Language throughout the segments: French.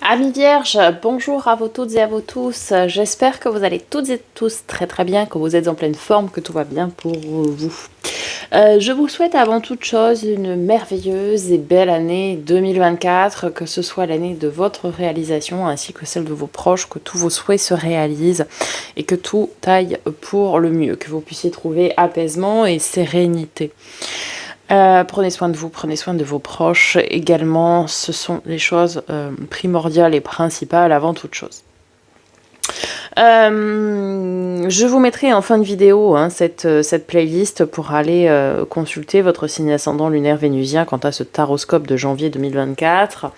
Amis vierges, bonjour à vous toutes et à vous tous. J'espère que vous allez toutes et tous très très bien, que vous êtes en pleine forme, que tout va bien pour vous. Je vous souhaite avant toute chose une merveilleuse et belle année 2024, que ce soit l'année de votre réalisation ainsi que celle de vos proches, que tous vos souhaits se réalisent et que tout aille pour le mieux, que vous puissiez trouver apaisement et sérénité. Prenez soin de vous, prenez soin de vos proches également, ce sont les choses primordiales et principales avant toute chose. Je vous mettrai en fin de vidéo cette playlist pour aller consulter votre signe ascendant lunaire vénusien quant à ce taroscope de janvier 2024.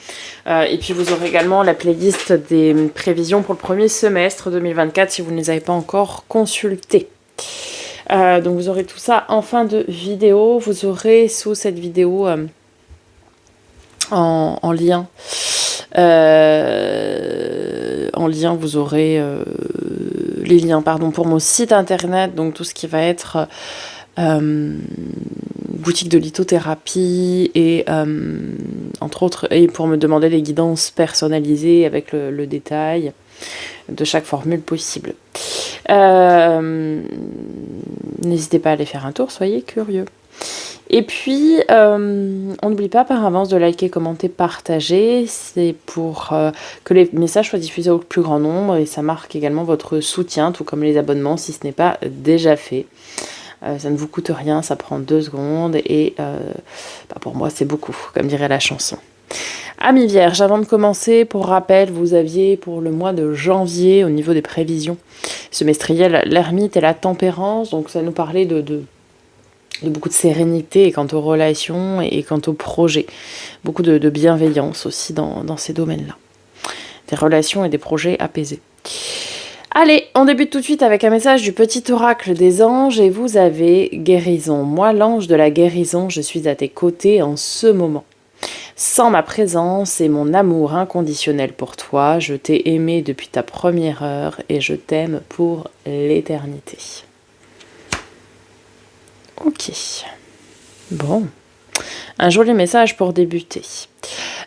Et puis vous aurez également la playlist des prévisions pour le premier semestre 2024 si vous ne les avez pas encore consultées. Donc vous aurez tout ça en fin de vidéo. Vous aurez sous cette vidéo en lien, vous aurez les liens pour mon site internet, donc tout ce qui va être boutique de lithothérapie et entre autres, et pour me demander des guidances personnalisées avec le détail de chaque formule possible. N'hésitez pas à aller faire un tour, soyez curieux. Et puis, on n'oublie pas par avance de liker, commenter, partager. C'est pour que les messages soient diffusés au plus grand nombre et ça marque également votre soutien, tout comme les abonnements si ce n'est pas déjà fait. Ça ne vous coûte rien, ça prend 2 secondes et pour moi c'est beaucoup, comme dirait la chanson. Amis vierges, avant de commencer, pour rappel, vous aviez pour le mois de janvier, au niveau des prévisions semestrielles, l'ermite et la tempérance. Donc ça nous parlait de beaucoup de sérénité quant aux relations et quant aux projets. Beaucoup de bienveillance aussi dans ces domaines-là. Des relations et des projets apaisés. Allez, on débute tout de suite avec un message du petit oracle des anges et vous avez guérison. Moi, l'ange de la guérison, je suis à tes côtés en ce moment. Sans ma présence et mon amour inconditionnel pour toi, je t'ai aimé depuis ta première heure et je t'aime pour l'éternité. Ok. Bon. Un joli message pour débuter.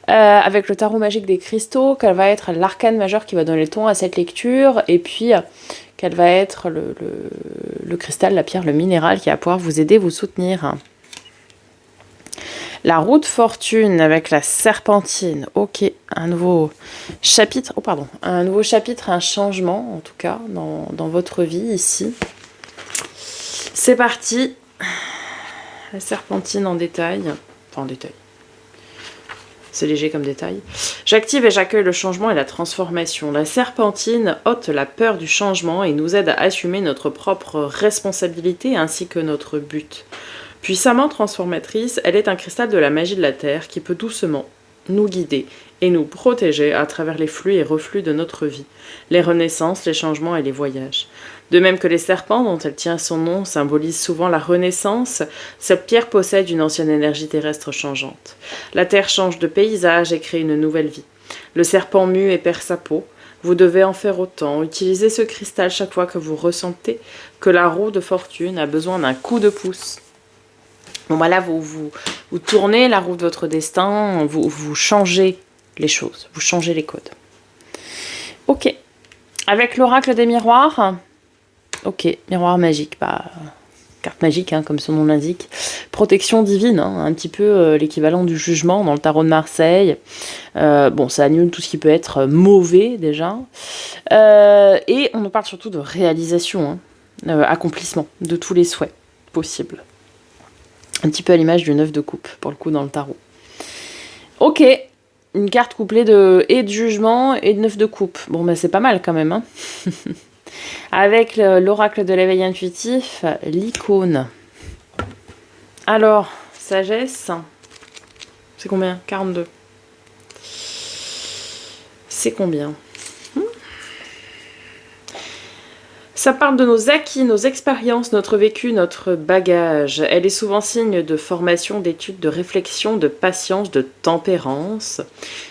Avec le tarot magique des cristaux, quel va être l'arcane majeur qui va donner le ton à cette lecture, et puis quel va être le cristal, la pierre, le minéral qui va pouvoir vous aider, vous soutenir. La roue de fortune avec la serpentine. Ok, un nouveau chapitre. Oh pardon, un nouveau chapitre, un changement en tout cas dans votre vie ici. C'est parti. La serpentine en détail. Enfin en détail. C'est léger comme détail. J'active et j'accueille le changement et la transformation. La serpentine ôte la peur du changement et nous aide à assumer notre propre responsabilité ainsi que notre but. Puissamment transformatrice, elle est un cristal de la magie de la Terre qui peut doucement nous guider et nous protéger à travers les flux et reflux de notre vie, les renaissances, les changements et les voyages. De même que les serpents dont elle tient son nom symbolisent souvent la renaissance, cette pierre possède une ancienne énergie terrestre changeante. La Terre change de paysage et crée une nouvelle vie. Le serpent mue et perd sa peau. Vous devez en faire autant. Utilisez ce cristal chaque fois que vous ressentez que la roue de fortune a besoin d'un coup de pouce. Bon bah là, vous tournez la roue de votre destin, vous changez les choses, vous changez les codes. Ok. Avec l'oracle des miroirs. Ok, miroir magique, carte magique, comme son nom l'indique. Protection divine, un petit peu l'équivalent du jugement dans le tarot de Marseille. Bon, ça annule tout ce qui peut être mauvais déjà. Et on nous parle surtout de réalisation, accomplissement de tous les souhaits possibles. Un petit peu à l'image du 9 de coupe, pour le coup, dans le tarot. Ok, une carte couplée de jugement et de 9 de coupe. Bon, bah c'est pas mal quand même. Avec l'oracle de l'éveil intuitif, l'icône. Alors, sagesse, c'est combien? 42. C'est combien? Ça parle de nos acquis, nos expériences, notre vécu, notre bagage. Elle est souvent signe de formation, d'études, de réflexion, de patience, de tempérance.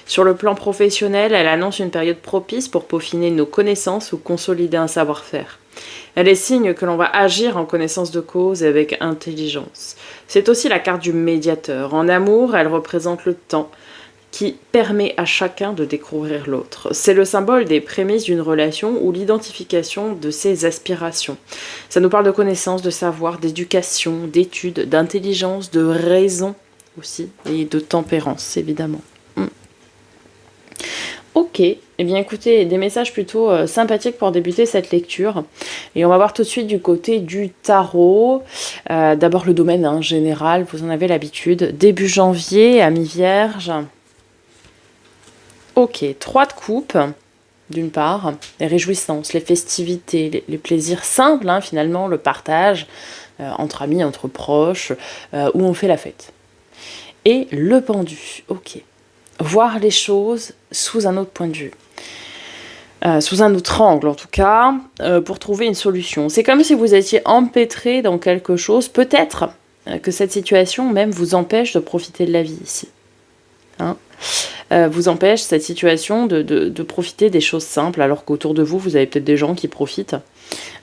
Sur le plan professionnel, elle annonce une période propice pour peaufiner nos connaissances ou consolider un savoir-faire. Elle est signe que l'on va agir en connaissance de cause et avec intelligence. C'est aussi la carte du médiateur. En amour, elle représente le temps. qui permet à chacun de découvrir l'autre. C'est le symbole des prémices d'une relation ou l'identification de ses aspirations. Ça nous parle de connaissances, de savoir, d'éducation, d'études, d'intelligence, de raison aussi, et de tempérance, évidemment. Ok, eh bien écoutez, des messages plutôt sympathiques pour débuter cette lecture. Et on va voir tout de suite du côté du tarot. D'abord le domaine général, vous en avez l'habitude. Début janvier, amis vierges. Ok, 3 de coupe, d'une part. Les réjouissances, les festivités, les plaisirs simples, finalement, le partage entre amis, entre proches, où on fait la fête. Et le pendu, ok. Voir les choses sous un autre point de vue. Sous un autre angle en tout cas, pour trouver une solution. C'est comme si vous étiez empêtré dans quelque chose. Peut-être que cette situation même vous empêche de profiter de la vie ici. Vous empêche cette situation de profiter des choses simples, alors qu'autour de vous, vous avez peut-être des gens qui profitent,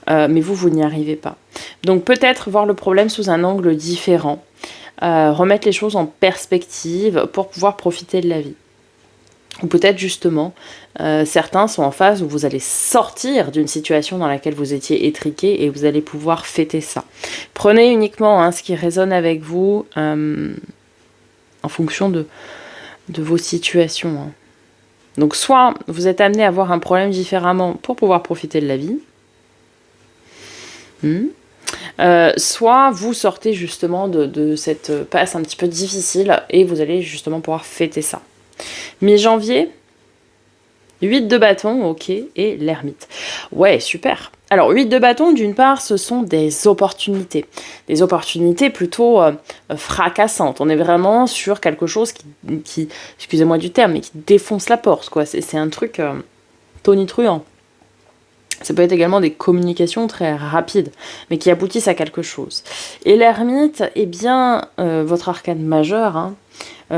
mais vous n'y arrivez pas. Donc peut-être voir le problème sous un angle différent. Remettre les choses en perspective pour pouvoir profiter de la vie. Ou peut-être justement, certains sont en phase où vous allez sortir d'une situation dans laquelle vous étiez étriqué et vous allez pouvoir fêter ça. Prenez uniquement ce qui résonne avec vous en fonction de vos situations. Donc soit vous êtes amené à voir un problème différemment pour pouvoir profiter de la vie, soit vous sortez justement de cette passe un petit peu difficile et vous allez justement pouvoir fêter ça. Mi-janvier, 8 de bâton, ok, et l'ermite. Ouais, super. Alors, 8 de bâton, d'une part, ce sont des opportunités. Des opportunités plutôt fracassantes. On est vraiment sur quelque chose qui excusez-moi du terme, mais qui défonce la porte, quoi. C'est un truc tonitruant. Ça peut être également des communications très rapides, mais qui aboutissent à quelque chose. Et l'ermite, eh bien, votre arcane majeur,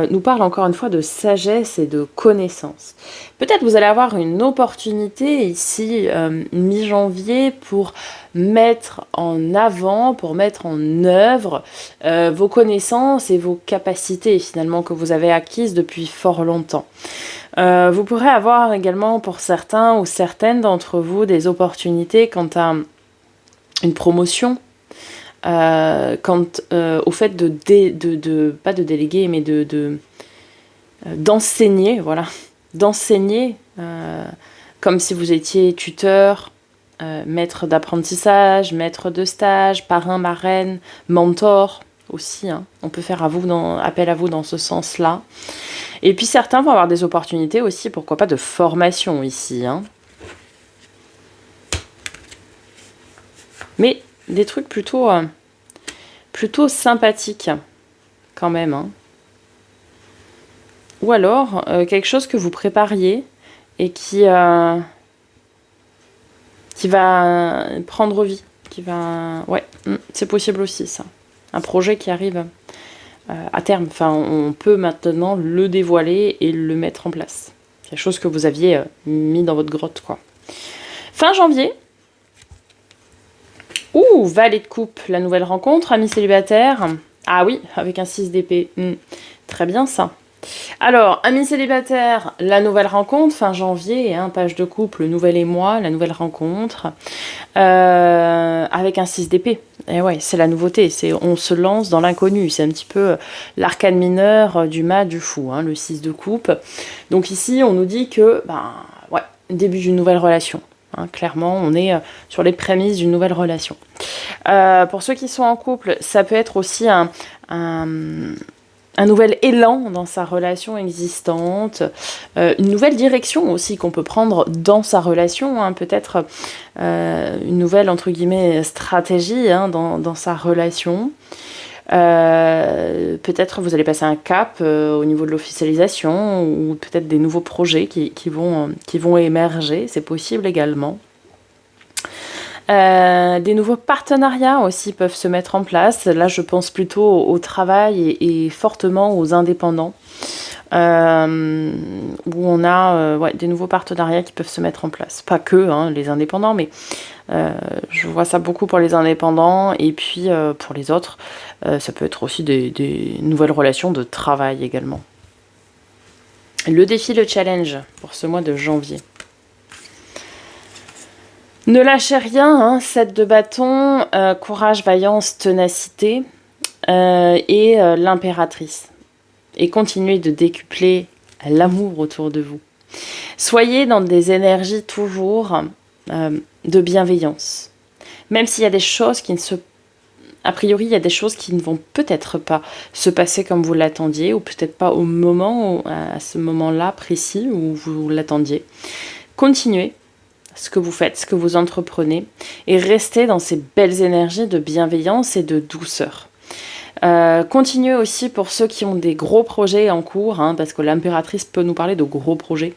nous parle encore une fois de sagesse et de connaissance. Peut-être vous allez avoir une opportunité ici, mi-janvier, pour mettre en avant, pour mettre en œuvre vos connaissances et vos capacités finalement que vous avez acquises depuis fort longtemps. Vous pourrez avoir également pour certains ou certaines d'entre vous des opportunités quant à une promotion, au fait pas de déléguer, mais d'enseigner, voilà, d'enseigner comme si vous étiez tuteur, maître d'apprentissage, maître de stage, parrain, marraine, mentor aussi. On peut faire appel à vous dans ce sens-là. Et puis certains vont avoir des opportunités aussi, pourquoi pas, de formation ici. Mais des trucs plutôt sympathiques quand même. Ou alors quelque chose que vous prépariez et qui va prendre vie. Ouais, c'est possible aussi ça. Un projet qui arrive à terme. Enfin, on peut maintenant le dévoiler et le mettre en place. Quelque chose que vous aviez mis dans votre grotte, quoi. Fin janvier. Ouh, valet de coupe, la nouvelle rencontre, amis célibataires. Ah oui, avec un 6 d'épée. Très bien ça. Alors, amis célibataires, la nouvelle rencontre, fin janvier, page de couple, nouvel émoi, la nouvelle rencontre, avec un 6 d'épée. Et ouais, c'est la nouveauté, on se lance dans l'inconnu, c'est un petit peu l'arcane mineur du mat du fou, le 6 de coupe. Donc ici, on nous dit que, début d'une nouvelle relation. Clairement, on est sur les prémices d'une nouvelle relation. Pour ceux qui sont en couple, ça peut être aussi un nouvel élan dans sa relation existante, une nouvelle direction aussi qu'on peut prendre dans sa relation, peut-être une nouvelle, entre guillemets, stratégie dans sa relation. Peut-être vous allez passer un cap au niveau de l'officialisation ou peut-être des nouveaux projets qui vont émerger, c'est possible également. Des nouveaux partenariats aussi peuvent se mettre en place. Là, je pense plutôt au travail et fortement aux indépendants, où on a des nouveaux partenariats qui peuvent se mettre en place. Pas que les indépendants, mais je vois ça beaucoup pour les indépendants et puis pour les autres, ça peut être aussi des nouvelles relations de travail également. Le défi, le challenge pour ce mois de janvier. Ne lâchez rien, hein, 7 de bâton, courage, vaillance, ténacité et l'impératrice. Et continuez de décupler l'amour autour de vous. Soyez dans des énergies toujours de bienveillance. Même s'il y a des choses qui ne se... A priori, il y a des choses qui ne vont peut-être pas se passer comme vous l'attendiez, ou peut-être pas au moment, à ce moment-là précis où vous l'attendiez. Continuez ce que vous faites, ce que vous entreprenez, et restez dans ces belles énergies de bienveillance et de douceur. Continuez aussi pour ceux qui ont des gros projets en cours, hein, parce que l'impératrice peut nous parler de gros projets.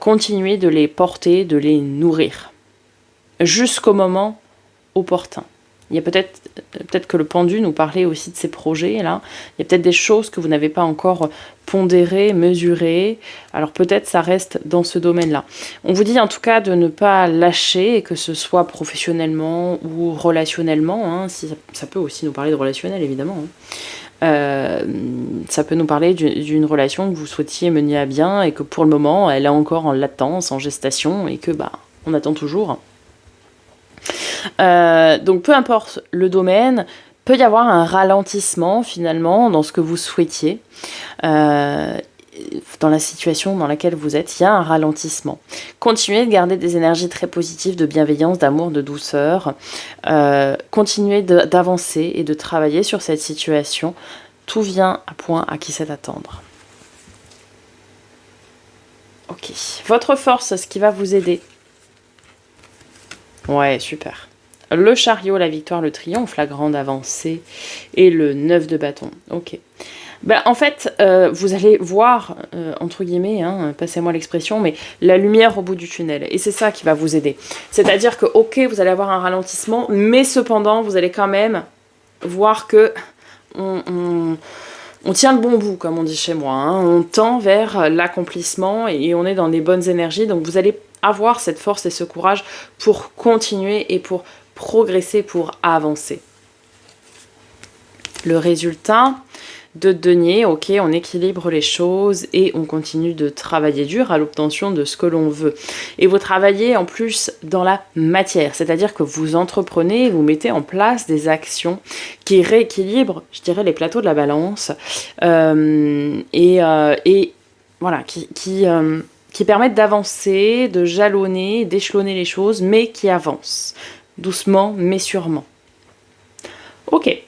Continuez de les porter, de les nourrir, jusqu'au moment opportun. Il y a peut-être que le pendu nous parlait aussi de ces projets là. Il y a peut-être des choses que vous n'avez pas encore pondérées, mesurées. Alors peut-être ça reste dans ce domaine-là. On vous dit en tout cas de ne pas lâcher, que ce soit professionnellement ou relationnellement. Hein, si ça peut aussi nous parler de relationnel évidemment. Hein. Ça peut nous parler d'une relation que vous souhaitiez mener à bien et que pour le moment elle est encore en latence, en gestation et que on attend toujours. Donc peu importe le domaine, peut y avoir un ralentissement finalement dans ce que vous souhaitiez. Dans la situation dans laquelle vous êtes, il y a un ralentissement. Continuez de garder des énergies très positives, de bienveillance, d'amour, de douceur. Continuez d'avancer et de travailler sur cette situation. Tout vient à point à qui sait attendre. Ok. Votre force, ce qui va vous aider. Ouais, super. Le chariot, la victoire, le triomphe, la grande avancée et le 9 de bâton. Ok. En fait, vous allez voir, entre guillemets, hein, passez-moi l'expression, mais la lumière au bout du tunnel. Et c'est ça qui va vous aider. C'est-à-dire que, ok, vous allez avoir un ralentissement, mais cependant, vous allez quand même voir que on tient le bon bout, comme on dit chez moi. Hein. On tend vers l'accomplissement et on est dans les bonnes énergies. Donc, vous allez avoir cette force et ce courage pour continuer et pour progresser, pour avancer. Le résultat de denier, ok, on équilibre les choses et on continue de travailler dur à l'obtention de ce que l'on veut. Et vous travaillez en plus dans la matière, c'est-à-dire que vous entreprenez, vous mettez en place des actions qui rééquilibrent, je dirais, les plateaux de la balance et voilà, qui permettent d'avancer, de jalonner, d'échelonner les choses, mais qui avancent doucement, mais sûrement. Ok.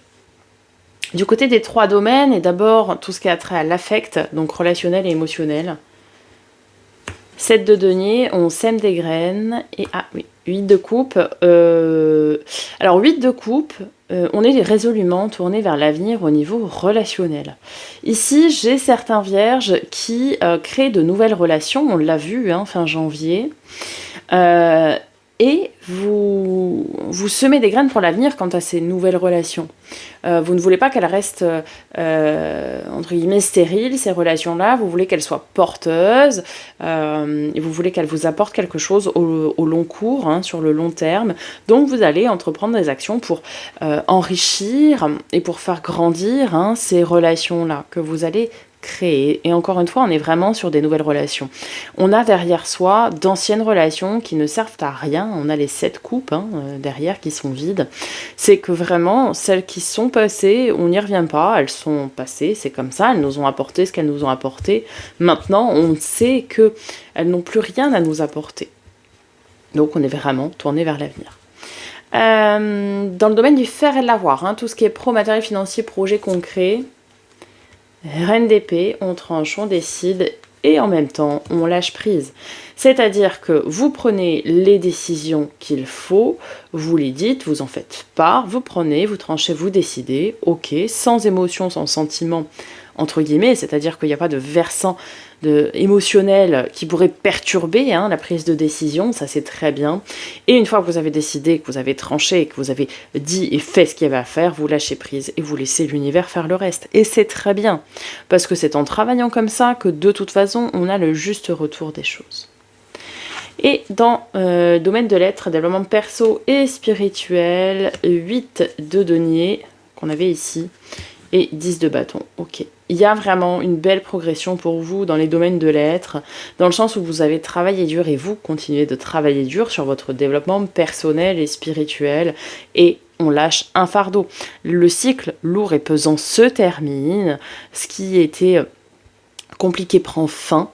Du côté des 3 domaines, et d'abord tout ce qui a trait à l'affect, donc relationnel et émotionnel. 7 de denier, on sème des graines, et 8 de coupe. Alors 8 de coupe, on est résolument tourné vers l'avenir au niveau relationnel. Ici, j'ai certains vierges qui créent de nouvelles relations, on l'a vu, hein, fin janvier. Et vous semez des graines pour l'avenir quant à ces nouvelles relations. Vous ne voulez pas qu'elles restent, entre guillemets, stériles, ces relations-là. Vous voulez qu'elles soient porteuses. Et vous voulez qu'elles vous apportent quelque chose au long cours, hein, sur le long terme. Donc, vous allez entreprendre des actions pour enrichir et pour faire grandir, hein, ces relations-là que vous allez créer. Et encore une fois, on est vraiment sur des nouvelles relations. On a derrière soi d'anciennes relations qui ne servent à rien. On a les 7 coupes derrière qui sont vides. C'est que vraiment, celles qui sont passées, on n'y revient pas. Elles sont passées, c'est comme ça. Elles nous ont apporté ce qu'elles nous ont apporté. Maintenant, on sait qu'elles n'ont plus rien à nous apporter. Donc, on est vraiment tourné vers l'avenir. Dans le domaine du faire et de l'avoir, hein, tout ce qui est pro, matériel financier, projet concret, Reine d'épée, on tranche, on décide et en même temps on lâche prise. C'est-à-dire que vous prenez les décisions qu'il faut, vous les dites, vous en faites part, vous prenez, vous tranchez, vous décidez, ok, sans émotion, sans sentiment, entre guillemets, c'est-à-dire qu'il n'y a pas de versant émotionnel qui pourrait perturber la prise de décision, ça c'est très bien. Et une fois que vous avez décidé, que vous avez tranché, que vous avez dit et fait ce qu'il y avait à faire, vous lâchez prise et vous laissez l'univers faire le reste. Et c'est très bien, parce que c'est en travaillant comme ça que de toute façon on a le juste retour des choses. Et dans le domaine de l'être, développement perso et spirituel, 8 de denier qu'on avait ici et 10 de bâton. Ok. il y a vraiment une belle progression pour vous dans les domaines de l'être, dans le sens où vous avez travaillé dur et vous continuez de travailler dur sur votre développement personnel et spirituel, et on lâche un fardeau. Le cycle lourd et pesant se termine, ce qui était compliqué prend fin,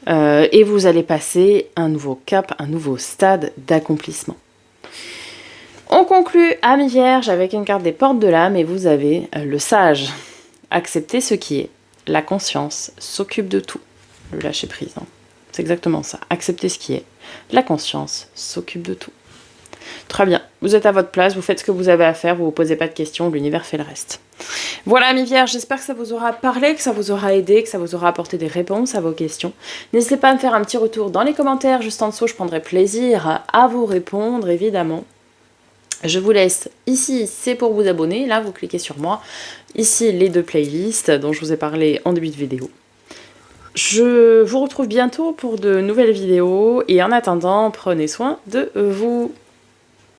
et vous allez passer un nouveau cap, un nouveau stade d'accomplissement. On conclut, amis vierges, avec une carte des portes de l'âme, et vous avez le sage. Accepter ce qui est. La conscience s'occupe de tout. Le lâcher prise, hein. C'est exactement ça. Accepter ce qui est. La conscience s'occupe de tout. Très bien. Vous êtes à votre place, vous faites ce que vous avez à faire, vous ne vous posez pas de questions, l'univers fait le reste. Voilà, amis vierges, j'espère que ça vous aura parlé, que ça vous aura aidé, que ça vous aura apporté des réponses à vos questions. N'hésitez pas à me faire un petit retour dans les commentaires, juste en dessous, je prendrai plaisir à vous répondre, évidemment. Je vous laisse ici, c'est pour vous abonner, là vous cliquez sur moi, ici les 2 playlists dont je vous ai parlé en début de vidéo. Je vous retrouve bientôt pour de nouvelles vidéos et en attendant, prenez soin de vous.